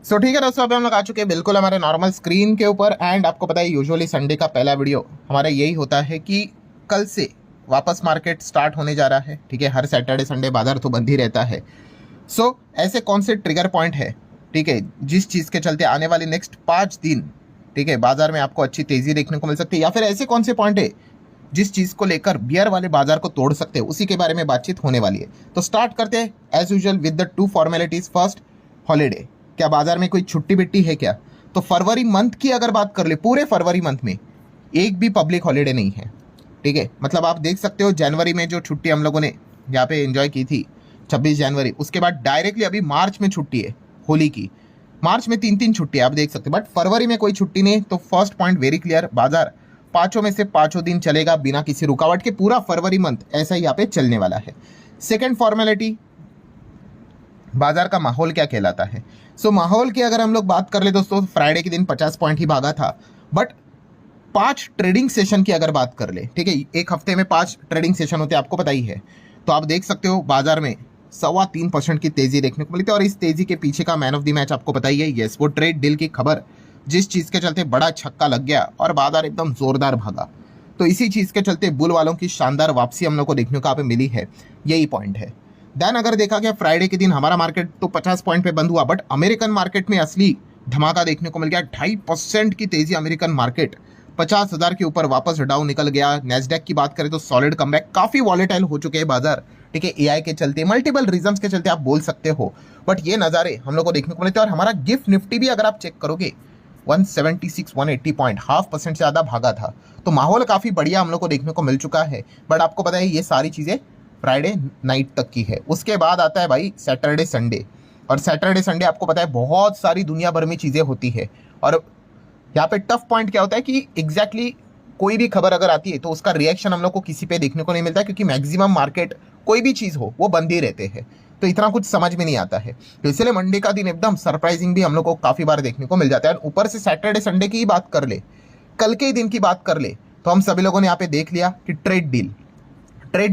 ठीक है दोस्तों, अभी हम लोग आ चुके हैं बिल्कुल हमारे नॉर्मल स्क्रीन के ऊपर। एंड आपको पता है यूजुअली संडे का पहला वीडियो हमारा यही होता है कि कल से वापस मार्केट स्टार्ट होने जा रहा है। ठीक है, हर सैटरडे संडे बाजार तो बंद ही रहता है। ऐसे कौन से ट्रिगर पॉइंट है, ठीक है, जिस चीज़ के चलते आने वाले नेक्स्ट 5 दिन, ठीक है, बाजार में आपको अच्छी तेजी देखने को मिल सकती है, या फिर ऐसे कौन से पॉइंट है जिस चीज़ को लेकर बियर वाले बाजार को तोड़ सकते हैं, उसी के बारे में बातचीत होने वाली है। तो स्टार्ट करते हैं as usual with the 2 formalities. First, holiday. क्या बाजार में कोई छुट्टी बिट्टी है क्या? तो फरवरी मंथ की अगर बात कर ले, पूरे फरवरी मंथ में एक भी पब्लिक हॉलीडे नहीं है। ठीक है, मतलब आप देख सकते हो जनवरी में जो छुट्टी हम लोगों ने यहाँ पे एंजॉय की थी 26 जनवरी, उसके बाद डायरेक्टली अभी मार्च में छुट्टी है होली की। मार्च में 3 छुट्टी आप देख सकते हो, बट फरवरी में कोई छुट्टी नहीं। तो फर्स्ट पॉइंट वेरी क्लियर, बाजार 5 में से 5 दिन चलेगा बिना किसी रुकावट के। पूरा फरवरी मंथ ऐसा ही यहाँ पे चलने वाला है। सेकेंड फॉर्मेलिटी, बाजार का माहौल क्या कहलाता है। माहौल की अगर हम लोग बात कर ले दोस्तों, फ्राइडे के दिन 50 पॉइंट ही भागा था, बट 5 ट्रेडिंग सेशन की अगर बात कर ले, ठीक है, एक हफ्ते में 5 ट्रेडिंग सेशन होते हैं, आपको पता ही है। तो आप देख सकते हो बाजार में 3.25% की तेजी देखने को मिली थी। और इस तेजी के पीछे का मैन ऑफ द मैच आपको पता ही है, यस, वो ट्रेड डील की खबर, जिस चीज़ के चलते बड़ा छक्का लग गया और बाजार एकदम जोरदार भागा। तो इसी चीज़ के चलते बुल वालों की शानदार वापसी हम लोग को देखने को यहाँ पे मिली है, यही पॉइंट है। देन अगर देखा गया फ्राइडे के दिन हमारा मार्केट तो 50 पॉइंट पे बंद हुआ, बट अमेरिकन मार्केट में असली धमाका देखने को मिल गया। 2.5% की तेजी, अमेरिकन मार्केट 50,000 के ऊपर वापस डाउन निकल गया। नेस्डैक की बात करें तो सॉलिड कमबैक, काफी वॉलेटाइल हो चुके हैं बाजार, ठीक है, एआई के चलते, मल्टीपल रीजंस के चलते आप बोल सकते हो, बट ये नज़ारे हम लोग को देखने को मिलते हैं। और हमारा गिफ्ट निफ्टी भी अगर आप चेक करोगे 176-180 पॉइंट, 0.5% से ज़्यादा भागा था। तो माहौल काफ़ी बढ़िया हम लोग को देखने को मिल चुका है। बट आपको पता है ये सारी चीज़ें फ्राइडे नाइट तक की है। उसके बाद आता है भाई सैटरडे संडे, और सैटरडे संडे आपको पता है बहुत सारी दुनिया भर में चीज़ें होती है। और यहाँ पे टफ पॉइंट क्या होता है कि एग्जैक्टली कोई भी खबर अगर आती है तो उसका रिएक्शन हम लोग को किसी पे देखने को नहीं मिलता है, क्योंकि मैक्सिमम मार्केट कोई भी चीज़ हो वो बंद ही रहते हैं, तो इतना कुछ समझ में नहीं आता है। तो इसलिए मंडे का दिन एकदम सरप्राइजिंग भी हम लोग को काफ़ी बार देखने को मिल जाता है। ऊपर से सैटरडे संडे की ही बात कर ले, कल के ही दिन की बात कर ले, तो हम सभी लोगों ने यहाँ पे देख लिया कि ट्रेड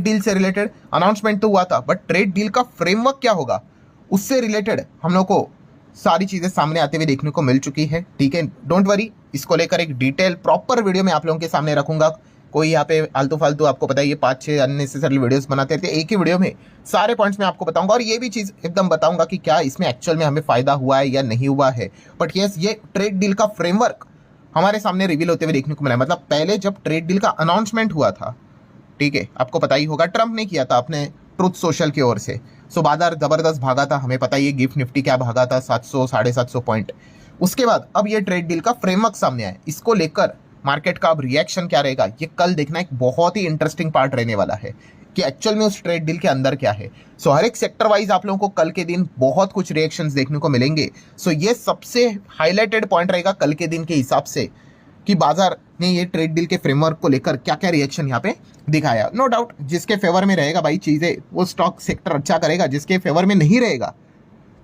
डील से रिलेटेड अनाउंसमेंट तो हुआ था, बट ट्रेड डील का फ्रेमवर्क क्या होगा उससे रिलेटेड हम लोग को सारी चीज़ें सामने आते हुए देखने को मिल चुकी है। ठीक है, डोंट वरी, इसको लेकर एक डिटेल प्रॉपर वीडियो मैं आप लोगों के सामने रखूंगा। कोई यहाँ पे आलतू फालतू, आपको पता है ये 5-6 अननेसेसरी वीडियोस बनाते रहते हैं, एक ही वीडियो में सारे पॉइंट्स में आपको बताऊंगा। और ये भी चीज़ एकदम बताऊंगा कि क्या इसमें एक्चुअल में हमें फ़ायदा हुआ है या नहीं हुआ है। बट यस, ये ट्रेड डील का फ्रेमवर्क हमारे सामने रिवील होते हुए देखने को मिला। मतलब पहले जब ट्रेड डील का अनाउंसमेंट हुआ था, ठीक है, आपको पता ही होगा, ट्रंप ने किया था अपने ट्रुथ सोशल की ओर से, बाजार जबरदस्त भागा था। हमें पता ही है गिफ्ट निफ्टी क्या भागा था, 700-750 पॉइंट। उसके बाद अब ये ट्रेड डील का फ्रेमवर्क सामने आया, इसको लेकर मार्केट का अब रिएक्शन क्या रहेगा, ये कल देखना एक बहुत ही इंटरेस्टिंग पार्ट रहने वाला है कि एक्चुअल में उस ट्रेड डील के अंदर क्या है। हर एक सेक्टर वाइज आप लोगों को कल के दिन बहुत कुछ रिएक्शंस देखने को मिलेंगे। ये सबसे हाईलाइटेड पॉइंट रहेगा कल के दिन के हिसाब से कि बाजार ने ये ट्रेड डील के फ्रेमवर्क को लेकर क्या क्या रिएक्शन यहाँ पे दिखाया। नो डाउट जिसके फेवर में रहेगा भाई चीज़ें, वो स्टॉक सेक्टर अच्छा करेगा। जिसके फेवर में नहीं रहेगा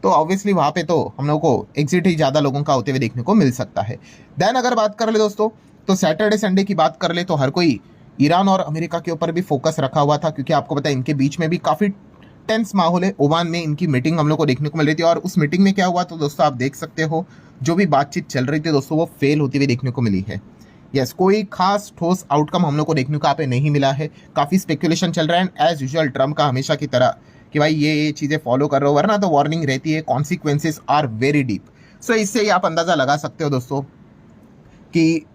तो ऑब्वियसली वहाँ पे तो हम लोग को एग्जिट ही ज़्यादा लोगों का होते हुए देखने को मिल सकता है। देन अगर बात कर ले दोस्तों, तो सैटरडे संडे की बात कर ले तो हर कोई ईरान और अमेरिका के ऊपर भी फोकस रखा हुआ था, क्योंकि आपको पता है इनके बीच में भी काफ़ी टेंस माहौल है। ओमान में इनकी मीटिंग हम लोग को देखने को मिल रही थी, और उस मीटिंग में क्या हुआ तो दोस्तों आप देख सकते हो, जो भी बातचीत चल रही थी दोस्तों वो फेल होती हुई देखने को मिली है। यस, कोई खास ठोस आउटकम हम लोग को देखने को यहाँ पे नहीं मिला है। काफ़ी स्पेकुलेशन चल रहा है, एज यूजुअल ट्रम्प का हमेशा की तरह कि भाई ये चीज़ें फॉलो कर रहे हो, वरना तो वार्निंग रहती है, कॉन्सिक्वेंसेस आर वेरी डीप। इससे ही आप अंदाज़ा लगा सकते हो दोस्तों कि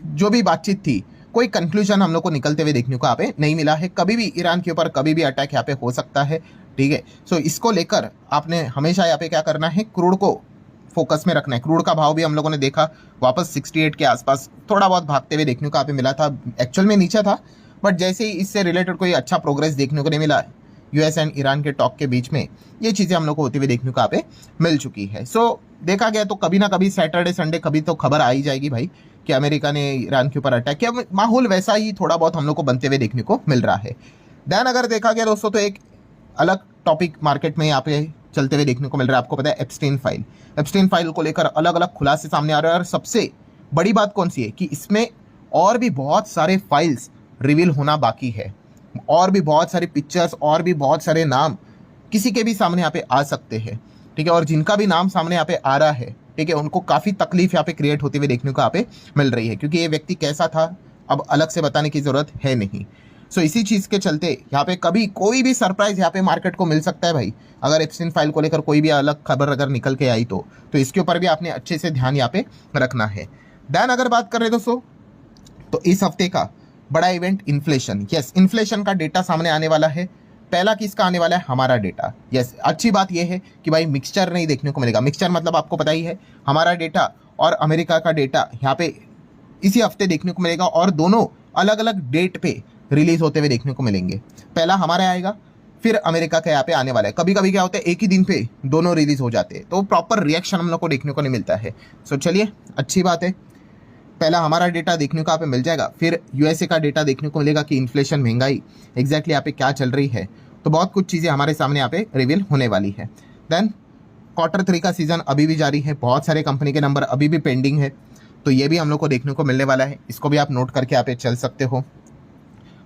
जो भी बातचीत थी, कोई कंक्लूजन हम लोग को निकलते हुए देखने को यहाँ पे नहीं मिला है। कभी भी ईरान के ऊपर कभी भी अटैक यहाँ पे हो सकता है, ठीक है। इसको लेकर आपने हमेशा यहाँ पे क्या करना है, क्रूड को फोकस में रखना है। क्रूड का भाव भी हम लोगों ने देखा वापस 68 के आसपास थोड़ा बहुत भागते हुए देखने को यहाँ पे मिला था। एक्चुअल में नीचे था, बट जैसे ही इससे रिलेटेड कोई अच्छा प्रोग्रेस देखने को नहीं मिला यूएस एंड ईरान के टॉक के बीच में, ये चीज़ें हम लोग को होती हुई देखने को यहाँ पे मिल चुकी है। देखा गया तो कभी ना कभी सैटरडे संडे कभी तो खबर आ ही जाएगी भाई कि अमेरिका ने ईरान के ऊपर अटैक किया। माहौल वैसा ही थोड़ा बहुत हम लोग को बनते हुए देखने को मिल रहा है। देन अगर देखा गया दोस्तों तो एक अलग टॉपिक मार्केट में यहाँ पे चलते हुए देखने को मिल रहा है। आपको पता है एप्स्टीन फाइल को लेकर अलग अलग खुलासे सामने आ रहे हैं। और सबसे बड़ी बात कौन सी है कि इसमें और भी बहुत सारे फाइल्स रिवील होना बाकी है, और भी बहुत सारी पिक्चर्स और भी बहुत सारे नाम किसी के भी सामने यहाँ पे आ सकते हैं। ठीक है, और जिनका भी नाम सामने यहाँ पे आ रहा है, ठीक है, उनको काफी तकलीफ यहाँ पे क्रिएट होती हुई देखने को यहाँ पे मिल रही है, क्योंकि ये व्यक्ति कैसा था अब अलग से बताने की जरूरत है नहीं। सो इसी चीज के चलते यहाँ पे कभी कोई भी सरप्राइज यहाँ पे मार्केट को मिल सकता है भाई, अगर एप्स्टीन फाइल को लेकर कोई भी अलग खबर अगर निकल के आई तो इसके ऊपर भी आपने अच्छे से ध्यान यहाँ पे रखना है। देन अगर बात करें दोस्तों, तो इस हफ्ते का बड़ा इवेंट इन्फ्लेशन, यस इन्फ्लेशन का डेटा सामने आने वाला है। पहला किसका आने वाला है? हमारा डेटा। यस, अच्छी बात यह है कि भाई मिक्सचर नहीं देखने को मिलेगा। मिक्सचर मतलब आपको पता ही है, हमारा डेटा और अमेरिका का डेटा यहाँ पे इसी हफ्ते देखने को मिलेगा, और दोनों अलग अलग डेट पे रिलीज होते हुए देखने को मिलेंगे। पहला हमारा आएगा, फिर अमेरिका का यहाँ पे आने वाला है। कभी कभी क्या होता है, एक ही दिन पे दोनों रिलीज हो जाते हैं, तो प्रॉपर रिएक्शन हम लोग को देखने को नहीं मिलता है। सो चलिए, अच्छी बात है, पहला हमारा डेटा देखने को यहाँ पे मिल जाएगा, फिर यूएसए का डेटा देखने को मिलेगा कि इन्फ्लेशन, महंगाई एग्जैक्टली यहाँ पे क्या चल रही है। तो बहुत कुछ चीज़ें हमारे सामने यहाँ पे रिवील होने वाली है। देन Q3 का सीजन अभी भी जारी है, बहुत सारे कंपनी के नंबर अभी भी पेंडिंग है, तो ये भी हम लोग को देखने को मिलने वाला है। इसको भी आप नोट करके यहाँ पे चल सकते हो।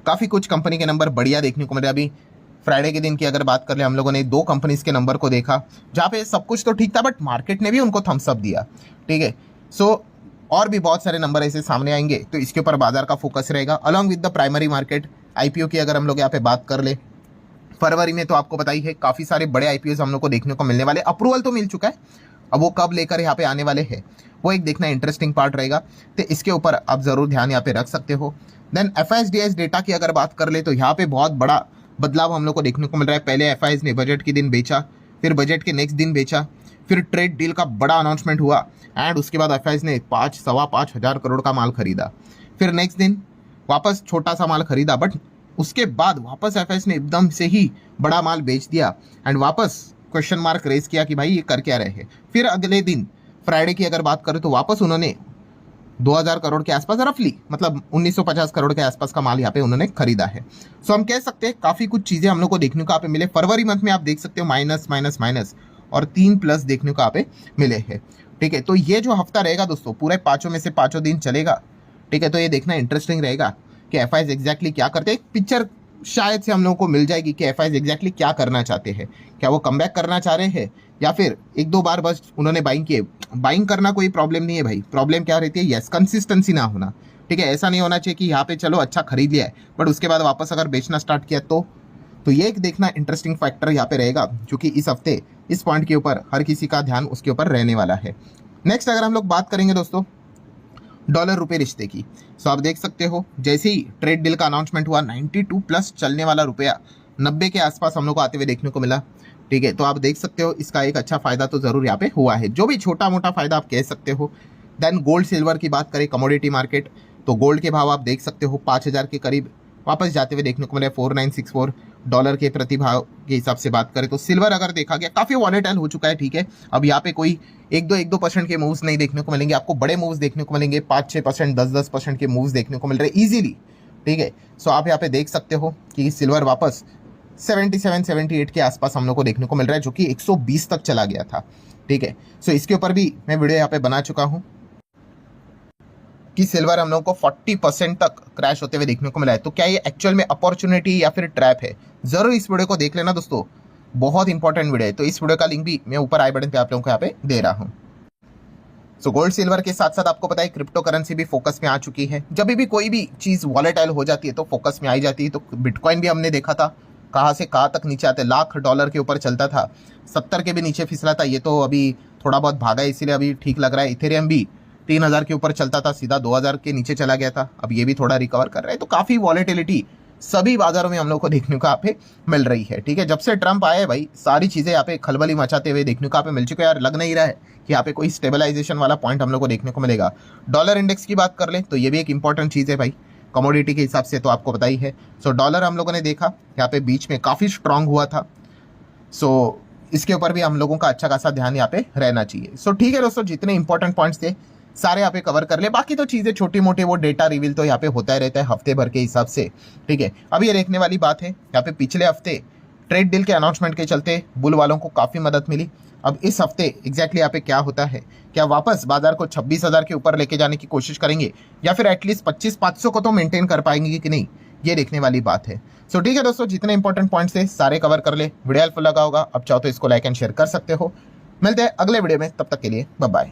काफ़ी कुछ कंपनी के नंबर बढ़िया देखने को मिल रहा है। अभी फ्राइडे के दिन की अगर बात कर ले, हम लोगों ने 2 कंपनीज के नंबर को देखा जहाँ पे सब कुछ तो ठीक था, बट मार्केट ने भी उनको थम्स अप दिया, ठीक है। सो और भी बहुत सारे नंबर ऐसे सामने आएंगे, तो इसके ऊपर बाजार का फोकस रहेगा, along with the primary market. IPO की अगर हम लोग यहाँ पे बात कर ले, फरवरी में तो आपको पता ही है काफ़ी सारे बड़े आईपीओ हम लोग को देखने को मिलने वाले। अप्रूवल तो मिल चुका है, अब वो कब लेकर यहाँ पे आने वाले हैं वो एक देखना इंटरेस्टिंग पार्ट रहेगा, तो इसके ऊपर आप जरूर ध्यान यहाँ पे रख सकते हो। देन एफआईएस डेटा की अगर बात कर ले, तो यहाँ पे बहुत बड़ा बदलाव हम लोग को देखने को मिल रहा है। पहले एफआईएस ने बजट के दिन बेचा, फिर बजट के नेक्स्ट दिन बेचा, फिर ट्रेड डील का बड़ा अनाउंसमेंट हुआ, एंड उसके बाद एफआईएस ने 5-5.25 हजार करोड़ का माल खरीदा। फिर नेक्स्ट दिन वापस छोटा सा माल खरीदा, बट उसके बाद वापस एफआईएस ने एकदम से ही बड़ा माल बेच दिया, एंड वापस क्वेश्चन मार्क रेज किया कि भाई ये कर क्या रहे हैं। फिर अगले दिन फ्राइडे की अगर बात करें, तो वापस उन्होंने 2000 करोड़ के आसपास, रफली मतलब 1950 करोड़ के आसपास का माल यहाँ पे उन्होंने खरीदा है। सो हम कह सकते हैं काफ़ी कुछ चीज़ें हम लोग को देखने को यहाँ पे मिले। फरवरी मंथ में आप देख सकते हो माइनस माइनस माइनस और 3 प्लस देखने को यहाँ पे मिले हैं, ठीक है। तो ये जो हफ्ता रहेगा दोस्तों, पूरे 5 में से 5 दिन चलेगा, ठीक है। तो ये देखना इंटरेस्टिंग रहेगा कि एफआईएस एग्जैक्टली क्या करते हैं। एक पिक्चर शायद से हम लोगों को मिल जाएगी कि एफआईएस एग्जैक्टली क्या करना चाहते हैं। क्या वो कमबैक करना चाह रहे हैं, या फिर 1-2 बार बस उन्होंने बाइंग किए। बाइंग करना कोई प्रॉब्लम नहीं है भाई, प्रॉब्लम क्या रहती है, यस कंसिस्टेंसी ना होना, ठीक है। ऐसा नहीं होना चाहिए कि यहाँ पे चलो अच्छा खरीद लिया है, बट उसके बाद वापस अगर बेचना स्टार्ट किया तो ये एक देखना इंटरेस्टिंग फैक्टर यहाँ पे रहेगा, क्योंकि इस हफ्ते इस पॉइंट के ऊपर हर किसी का ध्यान उसके ऊपर रहने वाला है। नेक्स्ट अगर हम लोग बात करेंगे दोस्तों डॉलर रुपए रिश्ते की, सो आप देख सकते हो जैसे ही ट्रेड डील का अनाउंसमेंट हुआ, 92 प्लस चलने वाला रुपया 90 के आसपास हम लोग को आते हुए देखने को मिला, ठीक है। तो आप देख सकते हो इसका एक अच्छा फायदा तो जरूर यहाँ पे हुआ है, जो भी छोटा मोटा फायदा आप कह सकते हो। देन गोल्ड सिल्वर की बात करें, कमोडिटी मार्केट, तो गोल्ड के भाव आप देख सकते हो 5000 के करीब वापस जाते हुए देखने को मिले। 4964 डॉलर के प्रति भाव के हिसाब से बात करें, तो सिल्वर अगर देखा गया काफ़ी वॉलेटाइल हो चुका है, ठीक है। अब यहाँ पे कोई 1-2% के मूव्स नहीं देखने को मिलेंगे, आपको बड़े मूव्स देखने को मिलेंगे, 5-6%, 10-10% के मूव्स देखने को मिल रहे हैं ईजिली, ठीक है। सो आप यहाँ पे देख सकते हो कि सिल्वर वापस 77-78 के आसपास हम लोग को देखने को मिल रहा है, जो कि 120 तक चला गया था, ठीक है। सो इसके ऊपर भी मैं वीडियो यहाँ पे बना चुका हूँ कि सिल्वर हम लोग को 40% तक क्रैश होते हुए देखने को मिला है। तो क्या ये एक्चुअल में अपॉर्चुनिटी या फिर ट्रैप है, जरूर इस वीडियो को देख लेना दोस्तों, बहुत इंपॉर्टेंट वीडियो है। तो इस वीडियो का लिंक भी मैं ऊपर आई बटन पे आप लोगों को यहाँ पे दे रहा हूँ। सो गोल्ड सिल्वर के साथ साथ आपको पता है क्रिप्टो करेंसी भी फोकस में आ चुकी है। जब भी कोई भी चीज़ वॉलेटाइल हो जाती है तो फोकस में आई जाती है। तो बिटकॉइन भी हमने देखा था कहाँ से कहाँ तक नीचे आते, $1,00,000 के ऊपर चलता था, 70 के भी नीचे फिसला था, ये तो अभी थोड़ा बहुत भागा है इसीलिए अभी ठीक लग रहा है। इथेरियम भी 3000 के ऊपर चलता था, सीधा 2000 के नीचे चला गया था, अब ये भी थोड़ा रिकवर कर रहा है। तो काफ़ी वॉलेटिलिटी सभी बाजारों में हम लोग को देखने को यहाँ पे मिल रही है, ठीक है। जब से ट्रम्प आए भाई सारी चीज़ें यहाँ पे खलबली मचाते हुए देखने को यहाँ पे मिल चुके हैं। यार लग नहीं रहा है कि यहाँ पे कोई स्टेबलाइजेशन वाला पॉइंट हम लोग को देखने को मिलेगा। डॉलर इंडेक्स की बात कर ले तो ये भी एक इंपॉर्टेंट चीज़ है भाई, कमोडिटी के हिसाब से तो आपको पता ही है। सो डॉलर हम लोगों ने देखा यहाँ पे बीच में काफ़ी स्ट्रांग हुआ था, सो इसके ऊपर भी हम लोगों का अच्छा खासा ध्यान यहाँ पे रहना चाहिए। सो ठीक है दोस्तों, जितने इंपॉर्टेंट पॉइंट्स थे सारे यहाँ पे कवर कर ले, बाकी तो चीज़ें छोटी मोटी वो डेटा रिवील तो यहाँ पे होता ही रहता है हफ्ते भर के हिसाब से, ठीक है। अब ये देखने वाली बात है, यहाँ पे पिछले हफ्ते ट्रेड डील के अनाउंसमेंट के चलते बुल वालों को काफ़ी मदद मिली। अब इस हफ्ते एग्जैक्टली यहाँ पे क्या होता है, क्या वापस बाजार को 26,000 के ऊपर लेके जाने की कोशिश करेंगे या फिर एटलीस्ट 25,500 को तो मेंटेन कर पाएंगे कि नहीं, ये देखने वाली बात है। सो ठीक है दोस्तों, जितने इंपॉर्टेंट पॉइंट्स थे सारे कवर कर ले। वीडियो हेल्पफुल लगा होगा, अब चाहो तो इसको लाइक एंड शेयर कर सकते हो। मिलते हैं अगले वीडियो में, तब तक के लिए बाय बाय।